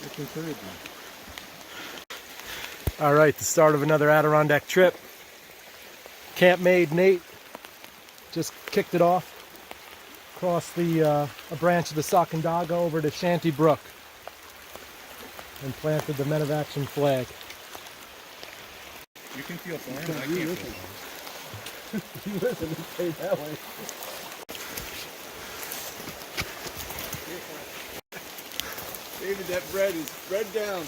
It's encouraging. All right, the start of another Adirondack trip. Camp Made Nate just kicked it off across a branch of the Sacandaga over to Shanty Brook and planted the Men of Action flag. You can feel farm, I can't feel farm. You listen and say it that way. David, that bread is bread down.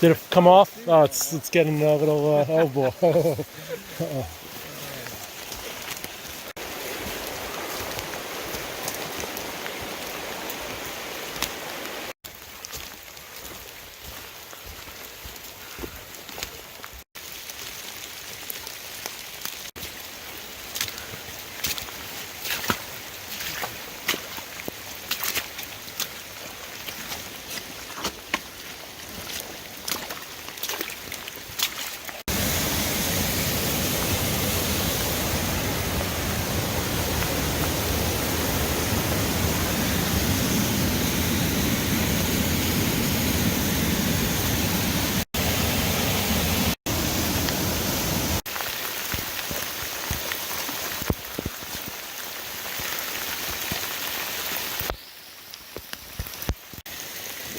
Did it come off? Oh, it's getting a little, oh boy. Uh-oh.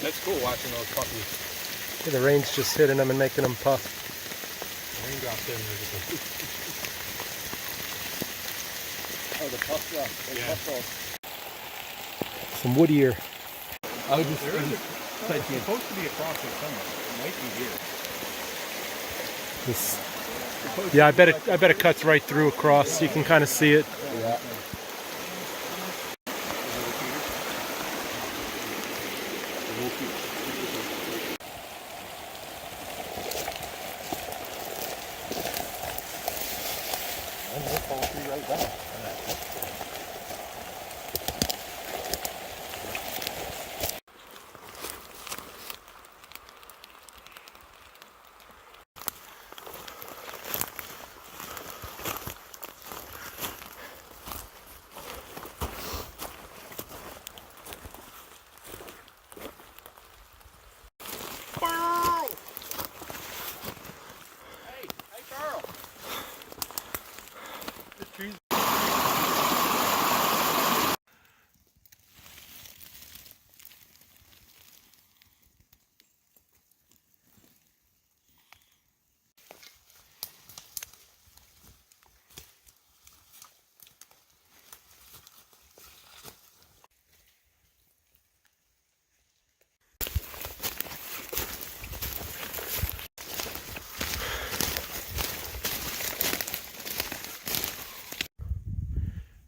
That's cool watching those puppies. Yeah, the rain's just hitting them and making them puff. Raindrops in there. Oh, the puff drop. Yeah. Some wood ear. I was just it's supposed to be across it somewhere. It might be here. This, yeah, I bet it cuts right through across, so you can kind of see it. Yeah. Right back.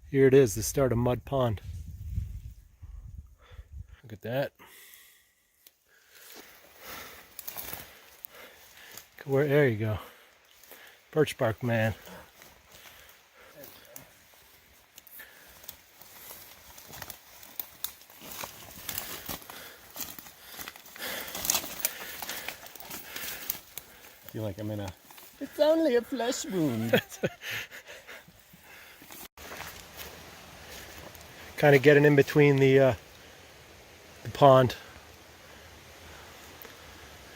Here it is, the start of Mud Pond. Look at that. There you go. Birch bark man. I feel like I'm in a... It's only a flesh wound. Kind of getting in between the pond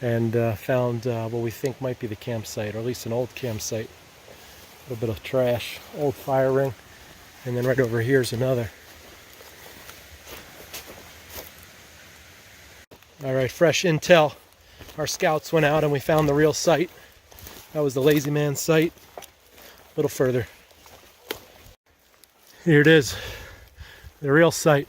and found what we think might be the campsite, or at least an old campsite. A little bit of trash, old fire ring, and then right over here is another. All right, fresh intel. Our scouts went out and we found the real site. That was the Lazy Man site. A little further. Here it is. The real site.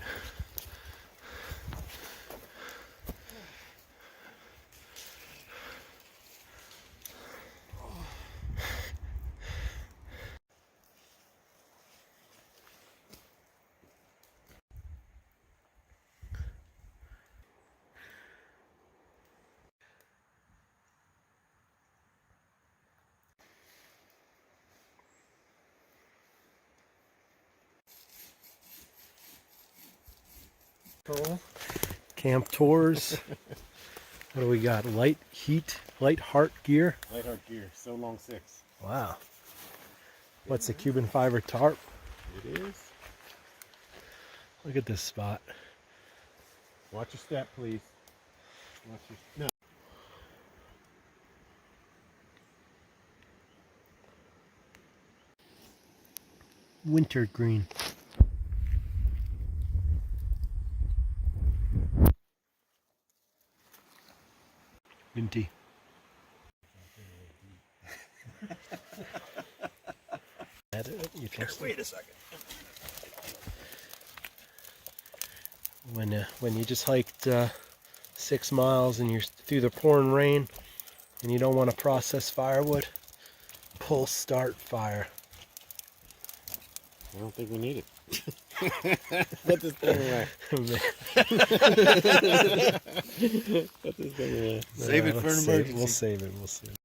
Camp tours. What do we got? Light heart gear. Light heart gear. So long 6. Wow. What's a Cuban fiber tarp? It is. Look at this spot. Watch your step, please. No. Wintergreen. Minty. Wait a second. When you just hiked 6 miles and you're through the pouring rain and you don't want to process firewood, pull start fire. I don't think we need it. Put this thing away. Put this thing away. Save it for an emergency. We'll save it. We'll save it.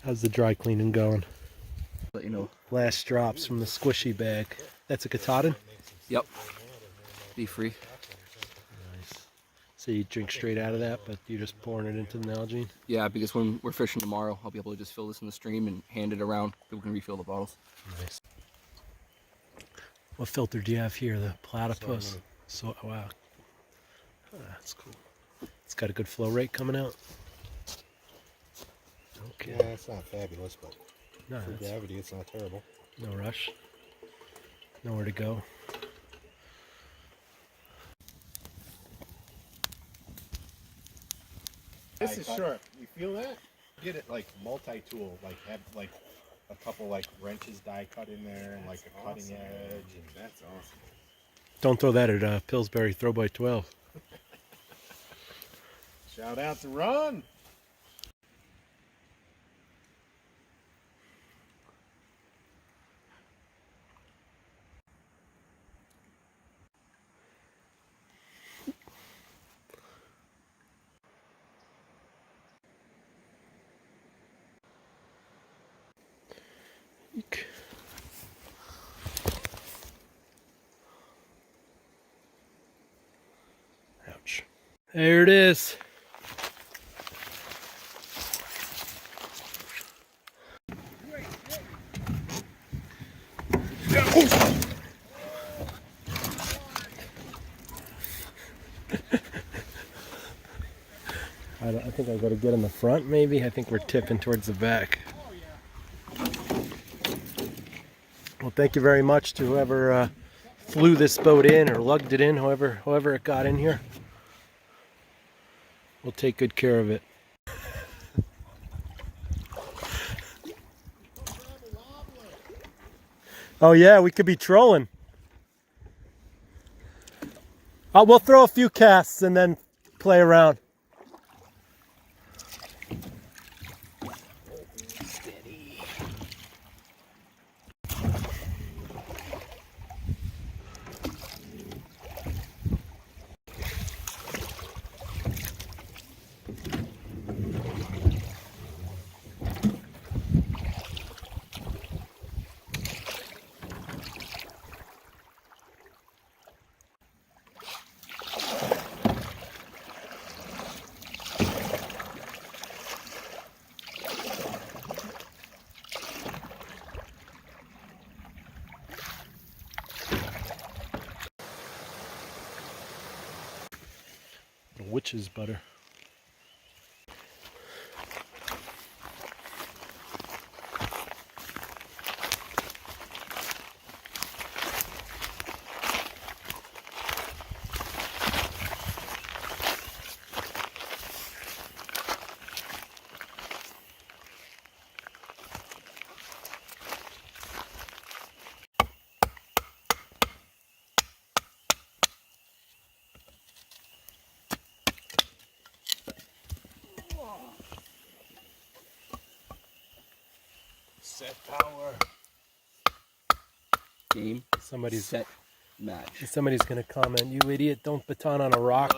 How's the dry cleaning going? Let you know. Last drops from the squishy bag. That's a Katahdin? Yep. Be free. Nice. So you drink straight out of that, but you're just pouring it into the Nalgene? Yeah, because when we're fishing tomorrow, I'll be able to just fill this in the stream and hand it around. People can refill the bottles. Nice. What filter do you have here? The platypus? So, wow. Oh, that's cool. It's got a good flow rate coming out. Okay. Yeah, it's not fabulous, but No, for gravity, it's not terrible. no rush. Nowhere to go. This is sharp. You feel that? Get it like multi-tool, like have like a couple like wrenches die cut in there and like a cutting edge, and that's awesome. Don't throw that at Pillsbury Throw by 12. Shout out to Ron. Eek. Ouch. There it is. I think I got to get in the front maybe. I think we're tipping towards the back. Well, thank you very much to whoever flew this boat in or lugged it in, however it got in here. We'll take good care of it. Oh yeah, we could be trolling. We'll throw a few casts and then play around. Witch's butter. Set power. Game. Somebody's set. Match. Somebody's gonna comment, "You idiot! Don't baton on a rock."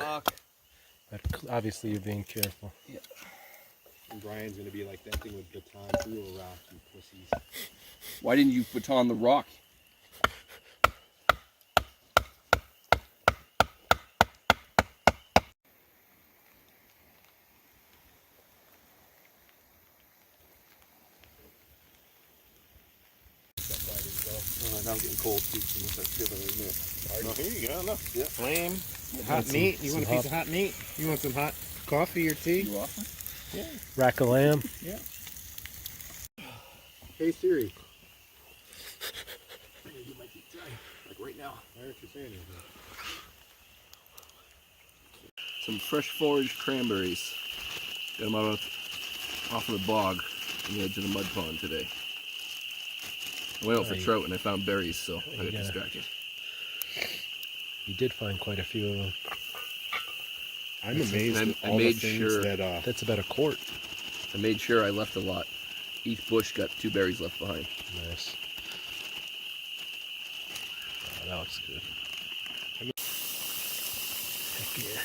But obviously, you're being careful. Yeah. And Brian's gonna be like that thing with baton through a rock, you pussies. Why didn't you baton the rock? now I'm getting cold feet from this. I feel that in a minute. Here you go. Look. Yeah. Flame. Hot some- meat. You want a some piece of hot meat? You want some hot coffee or tea? You offer? Yeah. Rack of lamb. Yeah. Hey Siri. Like right now. Why aren't you saying anything? Some fresh foraged cranberries. Got them out off of the bog on the edge of the mud pond today. I went out for trout and I found berries, so I got distracted. You did find quite a few of them. I'm amazed And at I all the made things sure- that That's about a quart. I made sure I left a lot. Each bush got 2 berries left behind. Nice. Oh, that looks good. Heck yeah.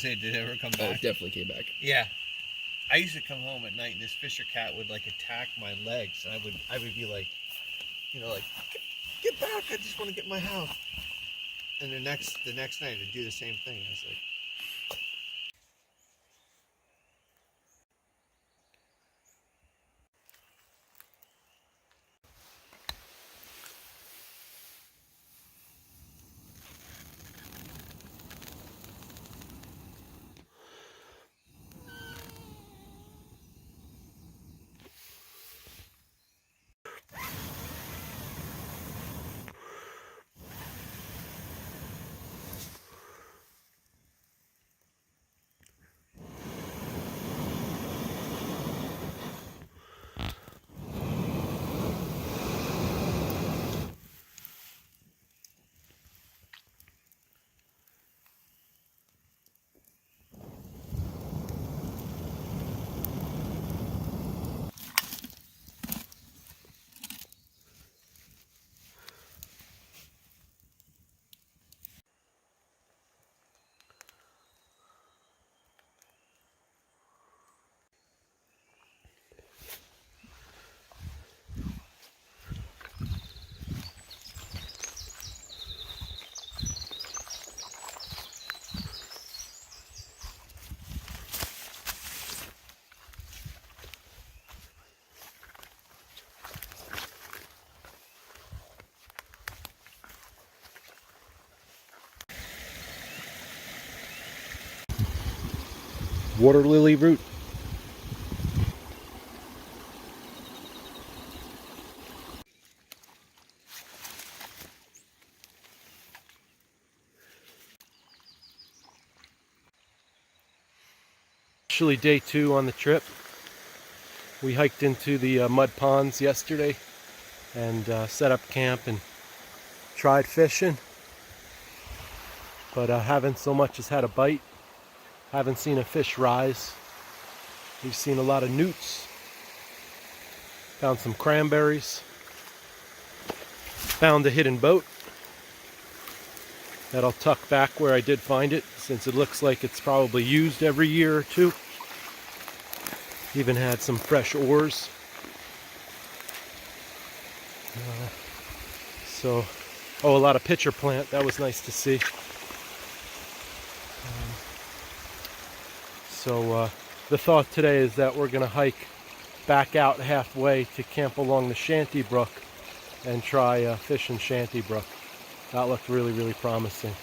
Did it ever come Oh, it back? definitely came back. Yeah. I used to come home at night and this fisher cat would like attack my legs and I would be like, you know, like, get back, I just want to get in my house. And the next night it'd do the same thing. I was like, Water lily root. Actually, day 2 on the trip. We hiked into the mud ponds yesterday and set up camp and tried fishing, but haven't so much as had a bite. Haven't seen a fish rise. We've seen a lot of newts. Found some cranberries. Found a hidden boat that I'll tuck back where I did find it, since it looks like it's probably used every year or two. Even had some fresh oars. A lot of pitcher plant. That was nice to see. The thought today is that we're going to hike back out halfway to camp along the Shanty Brook and try fishing Shanty Brook. That looked really, really promising.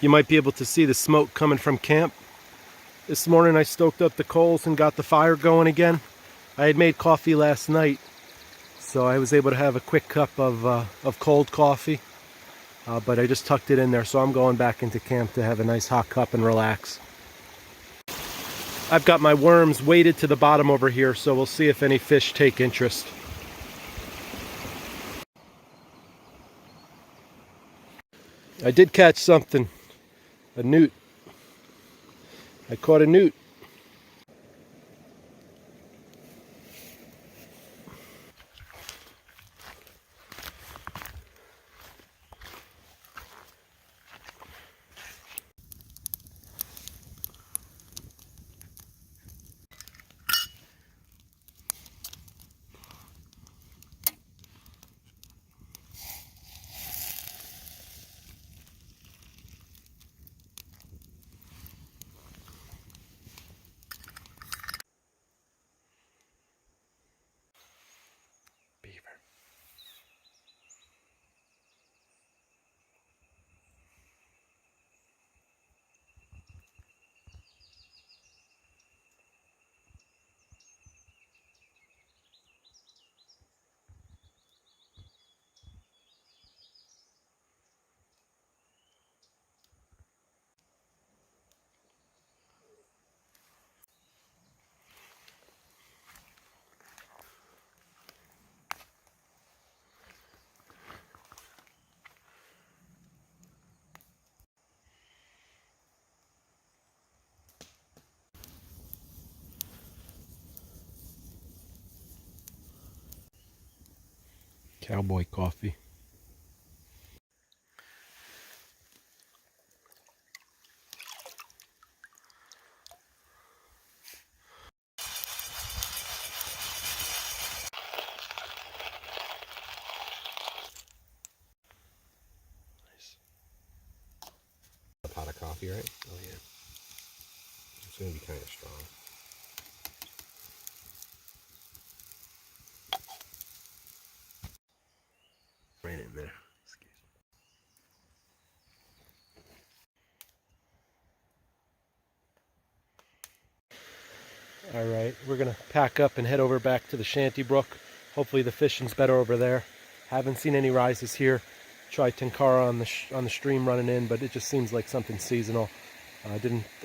You might be able to see the smoke coming from camp. This morning I stoked up the coals and got the fire going again. I had made coffee last night, so I was able to have a quick cup of cold coffee. But I just tucked it in there, so I'm going back into camp to have a nice hot cup and relax. I've got my worms weighted to the bottom over here, so we'll see if any fish take interest. I did catch something. A newt. I caught a newt. Cowboy coffee. A pot of coffee, right? Oh yeah. It's gonna be kind of strong. Right in there. All right, we're gonna pack up and head over back to the Shanty Brook. Hopefully the fishing's better over there. Haven't seen any rises here. Tried Tenkara on the stream running in, but it just seems like something seasonal. I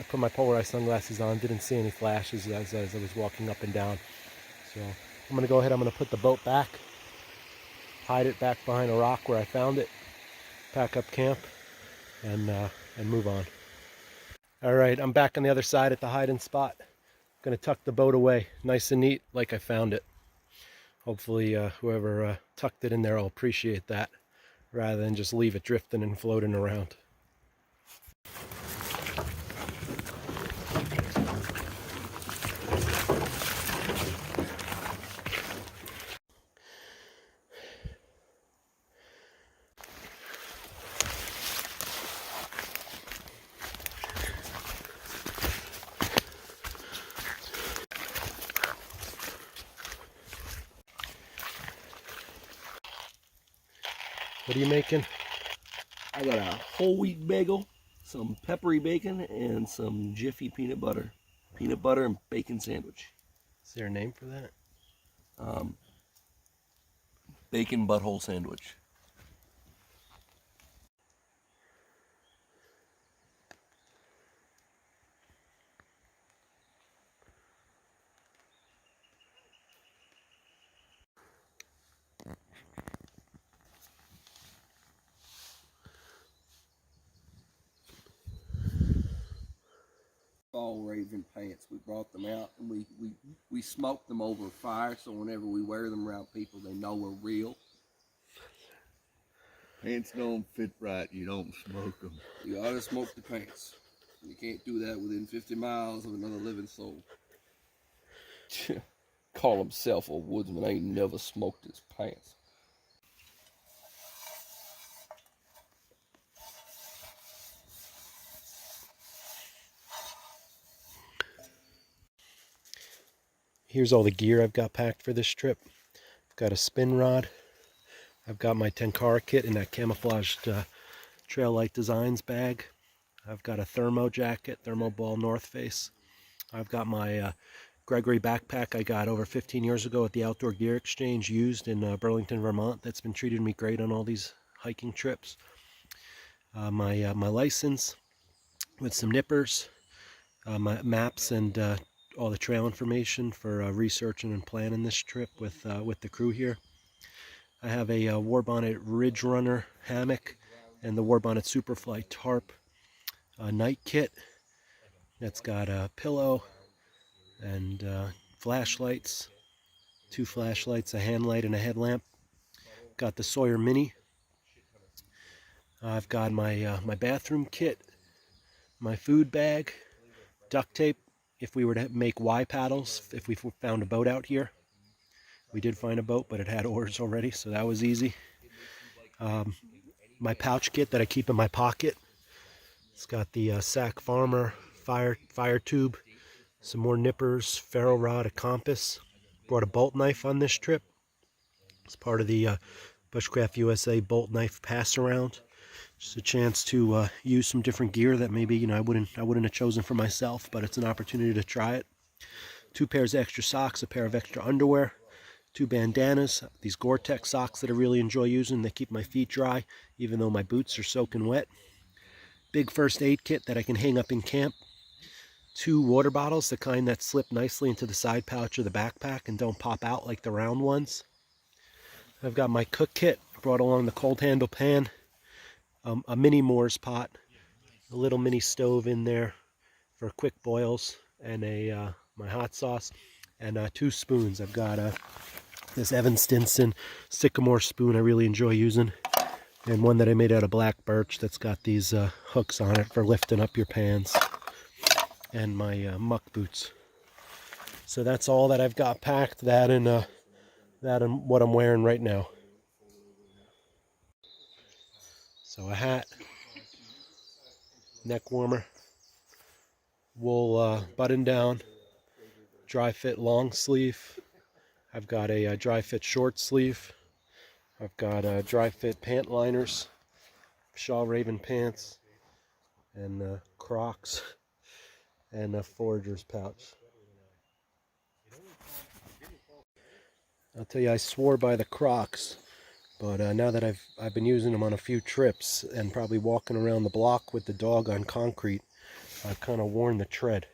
put my polarized sunglasses on, didn't see any flashes as I was walking up and down. So I'm gonna go ahead, I'm gonna put the boat back, hide it back behind a rock where I found it, pack up camp, and move on. All right, I'm back on the other side at the hiding spot. Gonna tuck the boat away, nice and neat, like I found it. Hopefully whoever tucked it in there will appreciate that, rather than just leave it drifting and floating around. What are you making? I got a whole wheat bagel, some peppery bacon, and some Jiffy peanut butter. Peanut butter and bacon sandwich. Is there a name for that? Bacon butthole sandwich. All raven pants. We brought them out and we smoked them over fire, so whenever we wear them around people, they know we're real. Pants don't fit right, you don't smoke them. You gotta smoke the pants. You can't do that within 50 miles of another living soul. Call himself a woodsman, ain't never smoked his pants. Here's all the gear I've got packed for this trip. I've got a spin rod. I've got my Tenkara kit in that camouflaged Trail Light Designs bag. I've got a thermo jacket, thermo ball North Face. I've got my Gregory backpack I got over 15 years ago at the Outdoor Gear Exchange, used in Burlington, Vermont. That's been treating me great on all these hiking trips. My license with some nippers, my maps, and all the trail information for researching and planning this trip with the crew here. I have a Warbonnet Ridge Runner hammock and the Warbonnet Superfly tarp night kit. That's got a pillow and flashlights, 2 flashlights, a hand light, and a headlamp. Got the Sawyer Mini. I've got my my bathroom kit, my food bag, duct tape if we were to make Y paddles, if we found a boat out here. We did find a boat, but it had oars already, so that was easy. My pouch kit that I keep in my pocket. It's got the Sac Farmer fire tube, some more nippers, ferro rod, a compass. Brought a bolt knife on this trip. It's part of the Bushcraft USA bolt knife pass around. Just a chance to use some different gear that maybe I wouldn't have chosen for myself, but it's an opportunity to try it. 2 pairs of extra socks, a pair of extra underwear, 2 bandanas, these Gore-Tex socks that I really enjoy using. They keep my feet dry even though my boots are soaking wet. Big first aid kit that I can hang up in camp. 2 water bottles, the kind that slip nicely into the side pouch of the backpack and don't pop out like the round ones. I've got my cook kit. I brought along the cold handle pan, a mini Moore's pot, a little mini stove in there for quick boils, and my hot sauce, and 2 spoons. I've got This Evan Stinson sycamore spoon I really enjoy using. And one that I made out of black birch that's got these hooks on it for lifting up your pans. And my muck boots. So that's all that I've got packed. That and what I'm wearing right now. So a hat, neck warmer, wool button down, dry fit long sleeve. I've got a dry fit short sleeve. I've got dry fit pant liners, Shaw Raven pants, and Crocs, and a forager's pouch. I'll tell you, I swore by the Crocs, but now that I've been using them on a few trips and probably walking around the block with the dog on concrete, I've kind of worn the tread.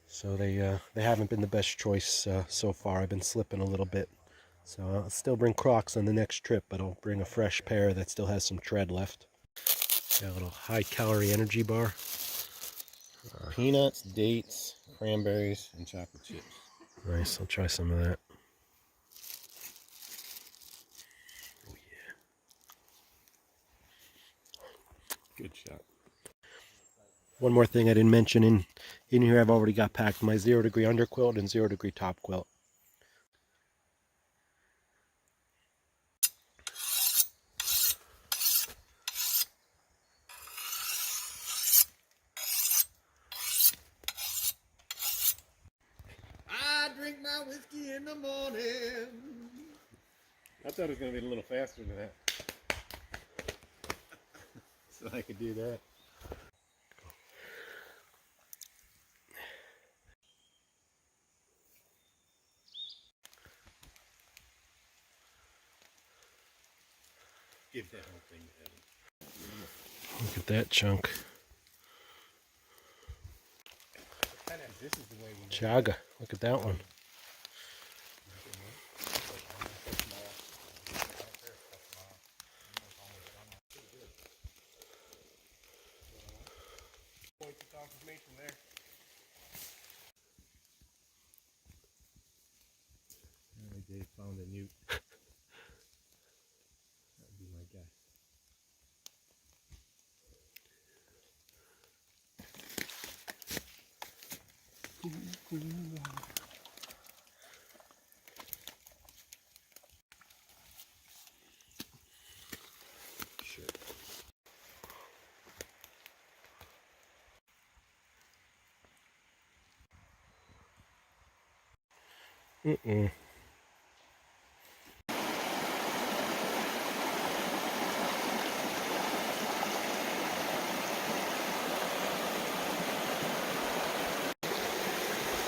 So they haven't been the best choice so far. I've been slipping a little bit. So I'll still bring Crocs on the next trip, but I'll bring a fresh pair that still has some tread left. Got a little high-calorie energy bar. Peanuts, dates, cranberries, and chocolate chips. Nice, I'll try some of that. Oh yeah. Good shot. One more thing I didn't mention in here, I've already got packed my 0 degree underquilt and 0 degree top quilt. I drink my whiskey in the morning. I thought it was going to be a little faster than that. So I could do that. Give that whole thing to Evan. Look at that chunk. This is the way we Chaga, look at that one. Dave found a newt. That'd be my guess. Shit.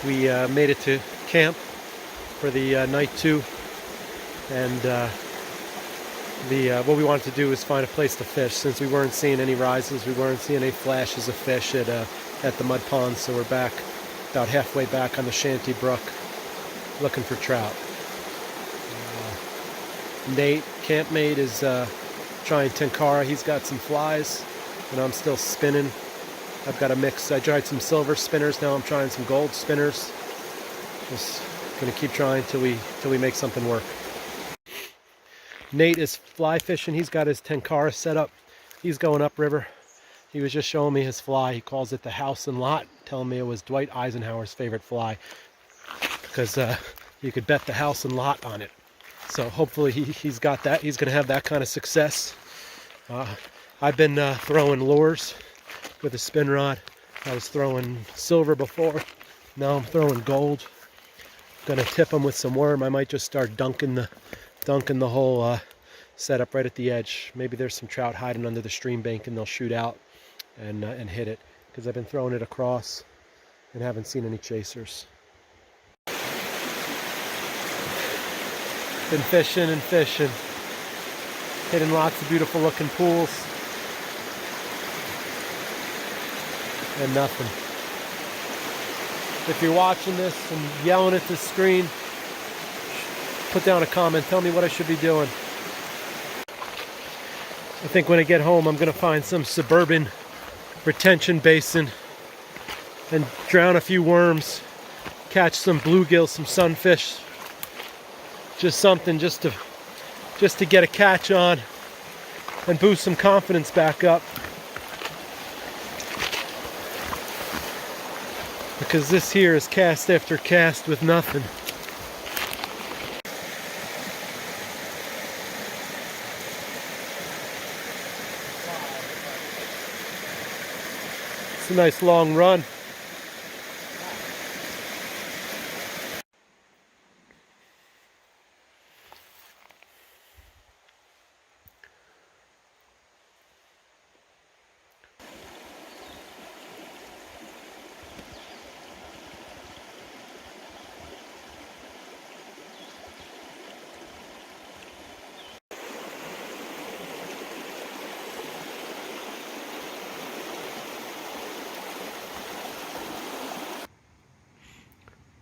We made it to camp for the night 2, and what we wanted to do was find a place to fish. Since we weren't seeing any rises, we weren't seeing any flashes of fish at the mud pond, so we're back about halfway back on the Shanty Brook looking for trout. Nate, campmate, is trying tenkara. He's got some flies, and I'm still spinning. I've got a mix. I tried some silver spinners. Now I'm trying some gold spinners. Just gonna keep trying till we make something work. Nate is fly fishing. He's got his tenkara set up. He's going upriver. He was just showing me his fly. He calls it the house and lot, telling me it was Dwight Eisenhower's favorite fly because you could bet the house and lot on it. So hopefully he's got that. He's gonna have that kind of success. I've been throwing lures with a spin rod. I was throwing silver before. Now I'm throwing gold. Gonna tip them with some worm. I might just start dunking the whole setup right at the edge. Maybe there's some trout hiding under the stream bank and they'll shoot out and hit it, because I've been throwing it across and haven't seen any chasers. Been fishing and fishing, hitting lots of beautiful looking pools. And nothing. If you're watching this and yelling at the screen, put down a comment. Tell me what I should be doing. I think when I get home, I'm going to find some suburban retention basin and drown a few worms, catch some bluegill, some sunfish, Just something just to get a catch on and boost some confidence back up. Because this here is cast after cast with nothing. It's a nice long run.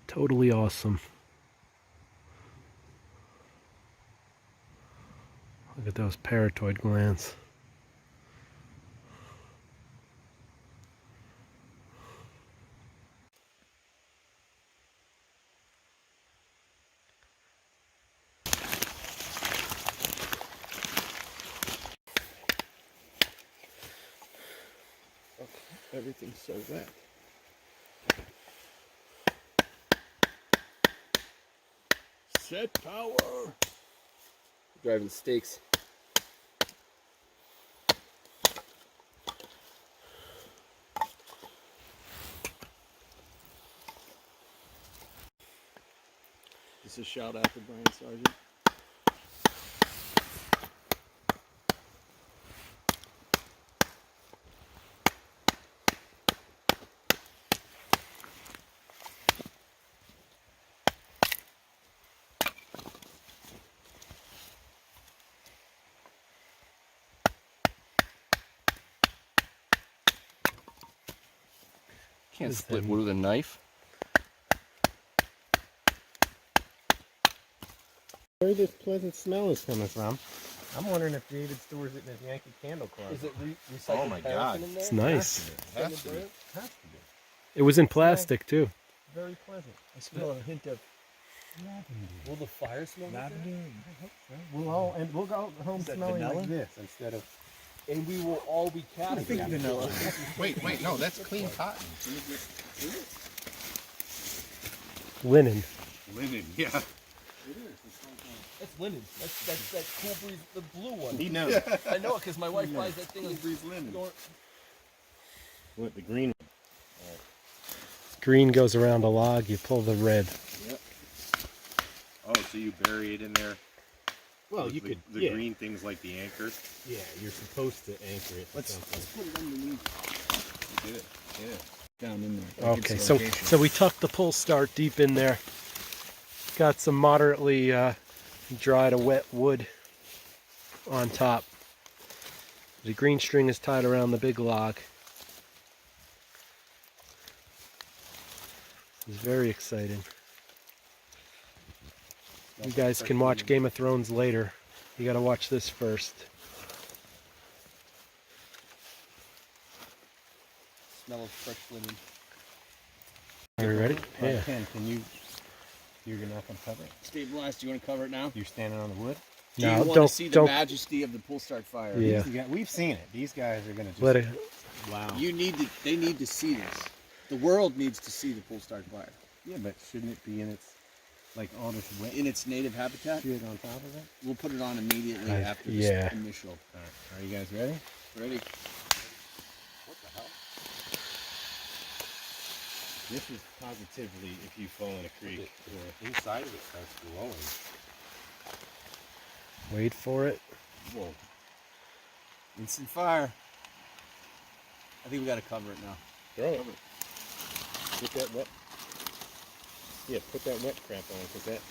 Totally awesome. Look at those parotid glands. Everything's so wet. Set power. Driving stakes. This is a shout out to Brian Sargent. Can't split wood with a knife. Where this pleasant smell is coming from? I'm wondering if David stores it in his Yankee Candle closet. Is it recycled Oh my God. in there? It's nice. Has to be. It was in plastic too. Very pleasant. I smell a hint of Will the fire smell like that? We'll go home smelling like this instead of. And we will all be catty. vanilla. Wait, no, that's clean cotton. Linen. Linen, yeah. That's linen. That's that Cool Breeze, the blue one. He knows. I know it because my wife buys that thing. Cool Breeze linen. What, the green? Green goes around a log, you pull the red. Yep. Oh, so you bury it in there? Well, you the, could. The green things like the anchors? Yeah, you're supposed to anchor it. Let's put it underneath. You did it. Yeah. Down in there. Okay, so we tucked the pull start deep in there. Got some moderately dry to wet wood on top. The green string is tied around the big log. It's very exciting. You guys can watch Game of Thrones later. You gotta watch this first. Smell of fresh linen. Are you ready? Yeah. Ken, you're not gonna cover it? Stabilized. Do you want to cover it now? You're standing on the wood? Do you No, want to don't see the don't. majesty of the pull start fire? Yeah. We've seen it. These guys are gonna just. Let it. Wow. You need to. They need to see this. The world needs to see the pull start fire Yeah, but shouldn't it be in its, like all this wet in its native habitat. shit on top of it? We'll put it on immediately Nice. after Yeah. this initial. All right. Are you guys ready? Ready? What the hell? This is positively if you fall in a creek. The inside of it starts glowing. Wait for it. Whoa. Instant fire. I think we got to cover it now. Throw it. Put that wet. Yeah, put that wet crap on because that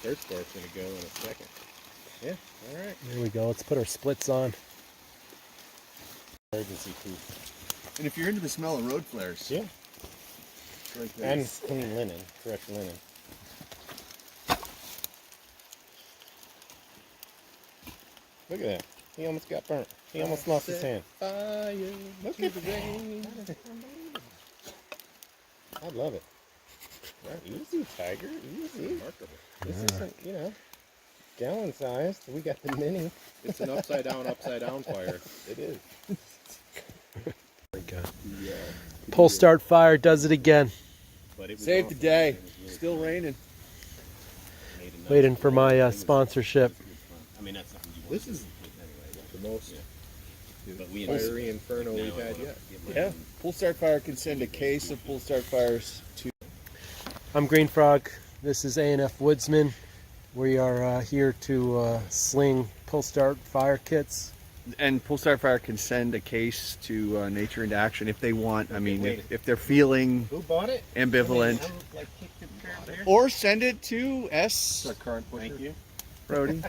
dirt spark's gonna go in a second. Yeah. All right. There we go. Let's put our splits on. Emergency poop. And if you're into the smell of road flares, Yeah. right there. And clean linen, fresh linen. Look at that. He almost got burnt. He almost lost his hand. Fire. Look at the rain. I love it. Easy, Tiger. Easy. Remarkable. This isn't, Gallon sized. We got the mini. It's an upside down fire. It is. Pull start fire does it again. But it was Saved the awesome. day. It was really Still raining. made a nice Waiting for my blend. sponsorship. I mean, that's something you want This to is do anyway. the most. But we fiery inferno we've had yet. Yeah. Pull start fire can send a case of pull start fires to. I'm Green Frog. This is A&F Woodsman. We are here to sling pull start fire kits. And Pull Start Fire can send a case to Nature into Action if they want. I mean, if they're feeling Who bought it? ambivalent. I'm like kicked in the curb there. Or send it to S. Our current pusher. Thank you. Brody.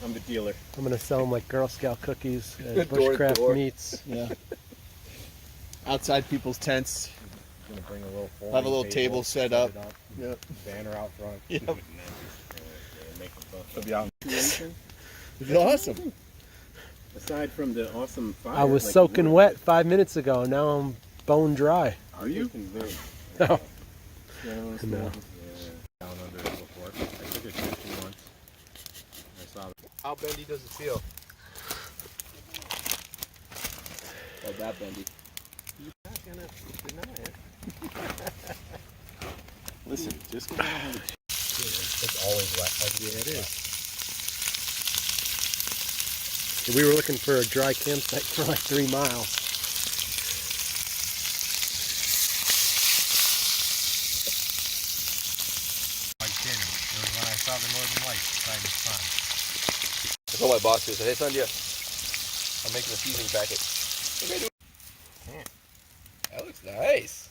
I'm the dealer. I'm going to sell them like Girl Scout cookies and Door to bushcraft door. meats. Yeah. Outside people's tents. Gonna bring a little Have a little table set up. it Yep. Banner out front. Yep. And then just, make a bunch. It'll be out. It's awesome. Aside from the awesome fire, I was like, soaking wood, wet 5 minutes ago. Now I'm bone dry. Are you? Very, No. yeah, No. down under it before. I took it fishing once. I saw it. How bendy does it feel? Oh, that bendy. You're not gonna deny it. Listen, just because I don't have a It's always wet. Yeah, it is. We were looking for a dry campsite for like 3 miles. Like Jenny. It was when I saw the Northern Lights beside his son. I told my boss, I said, hey, Sanjay, I'm making a seasoning packet. That looks nice.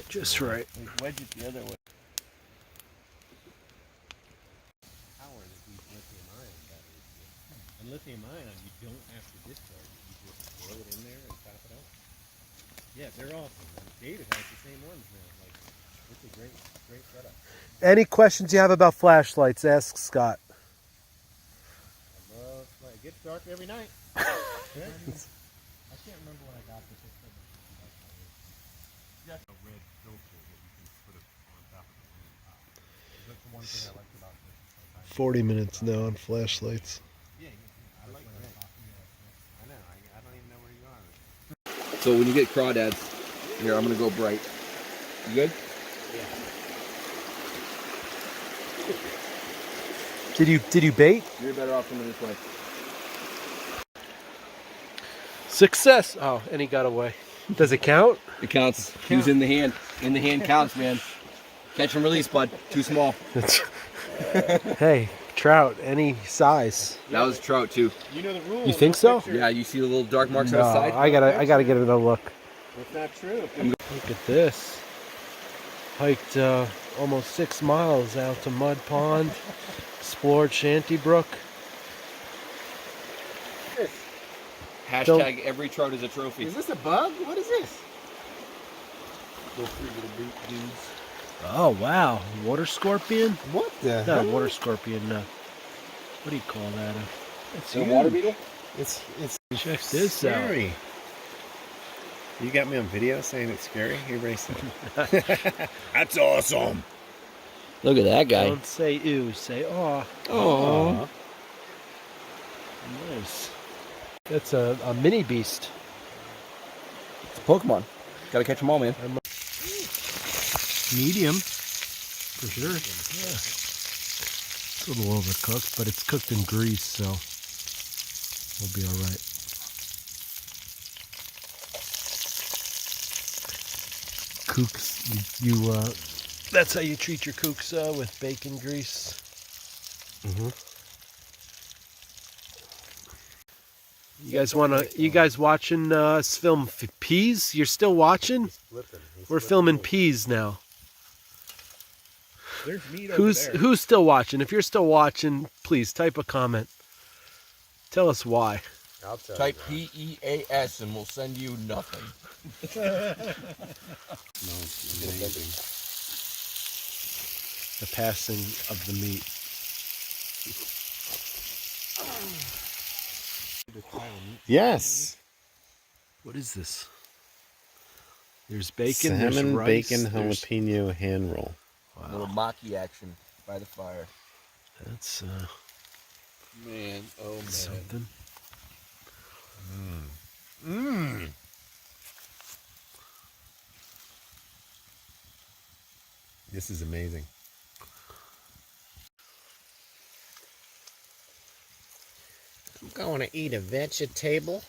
Just right. Wedge it the other way. Power that these lithium-ion batteries give. And lithium-ion, you don't have to discharge it. You just throw it in there and top it off. Yeah, they're awesome. And David has the same ones now. Like, it's a great setup. Any questions you have about flashlights, ask Scott. I love, like, it gets dark every night. I can't remember when I got this. Just a red filter that you can put it on top of the green top. That's the one thing I liked about this. 40 minutes now on flashlights. Yeah, I like red. I know. I don't even know where you are. So when you get crawdads, here, I'm going to go bright. You good? Did you bait? You're better off coming this way. Success. Oh, and he got away. Does it count? It counts. He was in the hand. In the hand counts, man. Catch and release, bud. Too small. Hey, trout, any size. That was trout, too. You know the rules. You think so? Yeah, you see the little dark marks No, on the side? I gotta get another look. It's not true. Look at this. Hiked almost 6 miles out to Mud Pond. Explored Shanty Brook. Hashtag every trout is a trophy. Is this a bug? What is this? Those 3 little dudes. Oh wow, water scorpion? What the Not a water scorpion. What do you call that? It's A water beetle? It's Check this out. scary. You got me on video saying it's scary? Everybody say that's awesome. Look at that guy. Don't say ew, say aw. Oh. Nice. That's a mini beast. It's a Pokemon. Gotta catch them all, man. Medium, for sure. Yeah. It's a little overcooked, but it's cooked in grease, so we'll be all right. Kooks, you that's how you treat your kooks with bacon grease. Mm-hmm. You guys watching us film peas? You're still watching? We're filming peas now. There's meat Who's still watching? If you're still watching, please type a comment. Tell us why. I'll tell Type PEAS and we'll send you nothing. The passing of the meat. Yes. What is this? There's bacon. There's Salmon, rice, bacon, there's- jalapeno hand roll. A little maki action. by the fire. That's Man, oh man. something. Mmm. This is amazing. I'm going to eat a vegetable.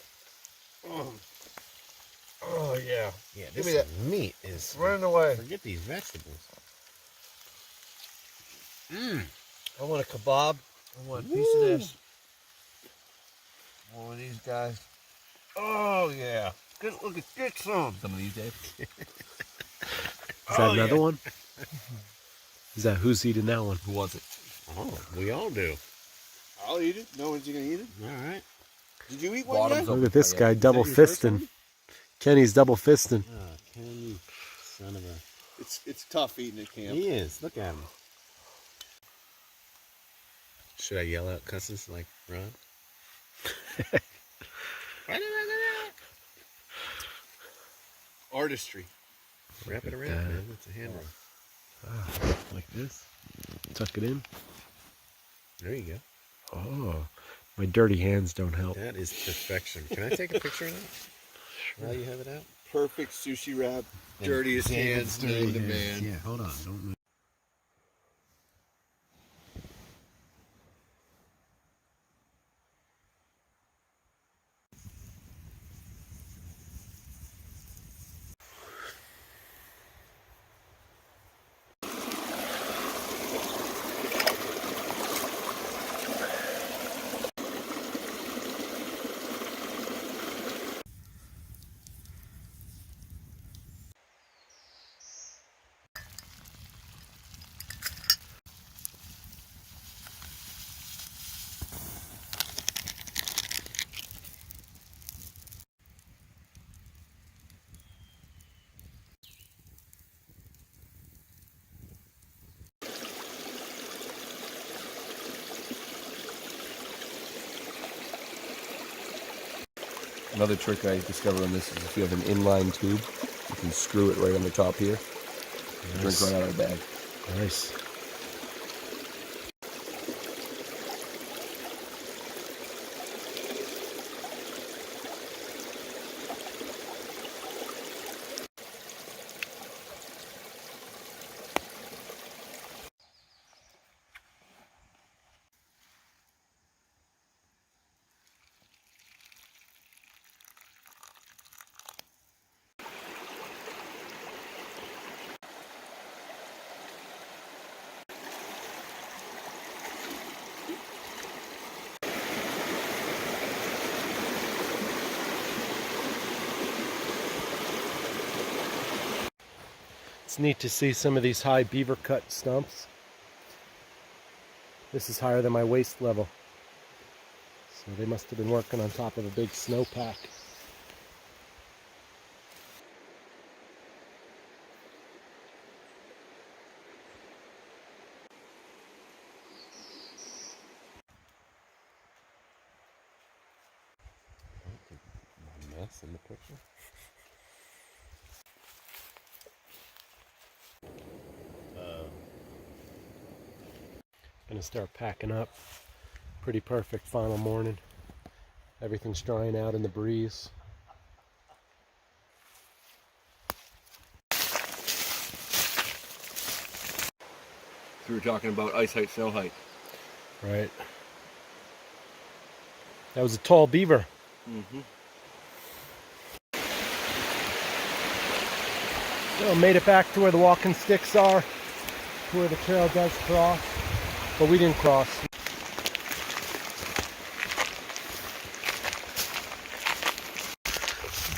Oh yeah. Yeah, Give this me that. meat is Running away. Forget these vegetables. I want a kebab. I want a piece of this. One of these guys. Oh yeah. Get some. Some of these, Dave. Is that another one? Is that who's eating that one? Who wants it? Oh, we all do. I'll eat it. No one's gonna eat it. All right. Did you eat one Bottoms yet? up. Look at this Yeah. guy double fisting. Kenny's double fisting. Oh, Ken, you son of a... It's tough eating at camp. He is. Look at him. Should I yell out cusses like Ron? Artistry. Wrap it Look around, at that. man. That's a hand roll. Like this. Tuck it in. There you go. Oh, my dirty hands don't help. That is perfection. Can I take a picture of that? While you have it out? Perfect sushi wrap. Dirtiest hands known to man. Yeah, hold on. Don't move. Another trick I discovered on this is if you have an inline tube, you can screw it right on the top here. Drink right out of the bag. Nice. It's neat to see some of these high beaver cut stumps. This is higher than my waist level. So they must have been working on top of a big snowpack. Mess in the picture. Gonna start packing up. Pretty perfect final morning. Everything's drying out in the breeze. We were talking about ice height, snow height. Right. That was a tall beaver. Mm-hmm. So made it back to where the walking sticks are, to where the trail does cross, but we didn't cross.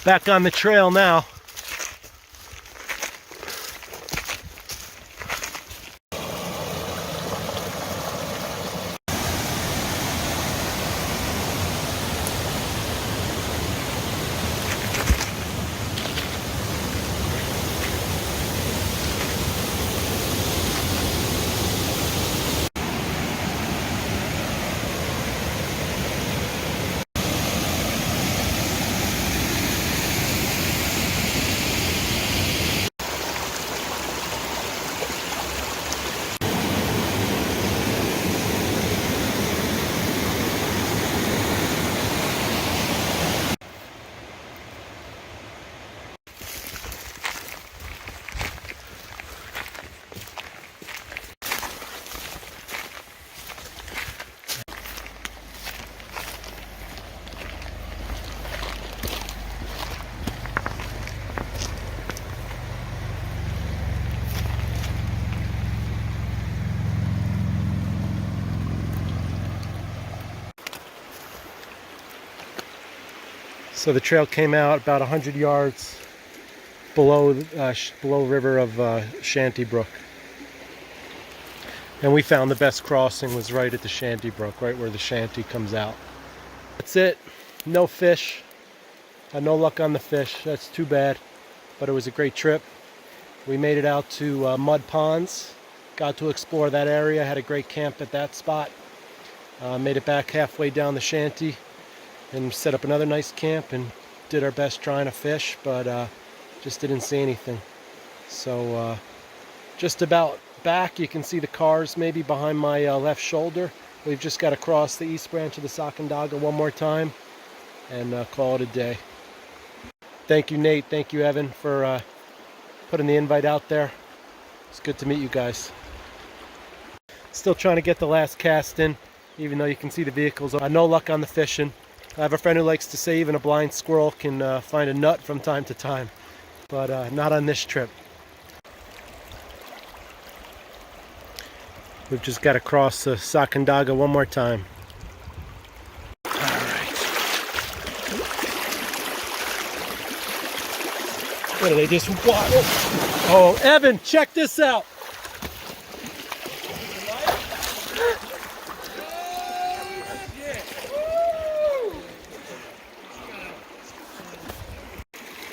Back on the trail now. So the trail came out about 100 yards below below river of Shanty Brook. And we found the best crossing was right at the Shanty Brook, right where the shanty comes out. That's it. No fish. Had no luck on the fish. That's too bad. But it was a great trip. We made it out to Mud Ponds. Got to explore that area. Had a great camp at that spot. Made it back halfway down the shanty and set up another nice camp and did our best trying to fish, but just didn't see anything. So just about back, you can see the cars maybe behind my left shoulder. We've just got to cross the east branch of the Sacandaga one more time and call it a day. Thank you, Nate. Thank you, Evan, for putting the invite out there. It's good to meet you guys. Still trying to get the last cast in, even though you can see the vehicles. No luck on the fishing. I have a friend who likes to say even a blind squirrel can find a nut from time to time, but not on this trip. We've just got to cross the Sacandaga one more time. All right. What are they just waddle? Oh, Evan, check this out.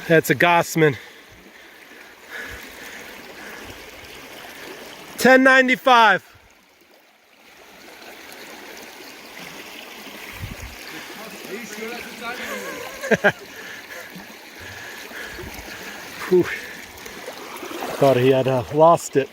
That's a Gossman. $10.95. Whew. Thought he had lost it.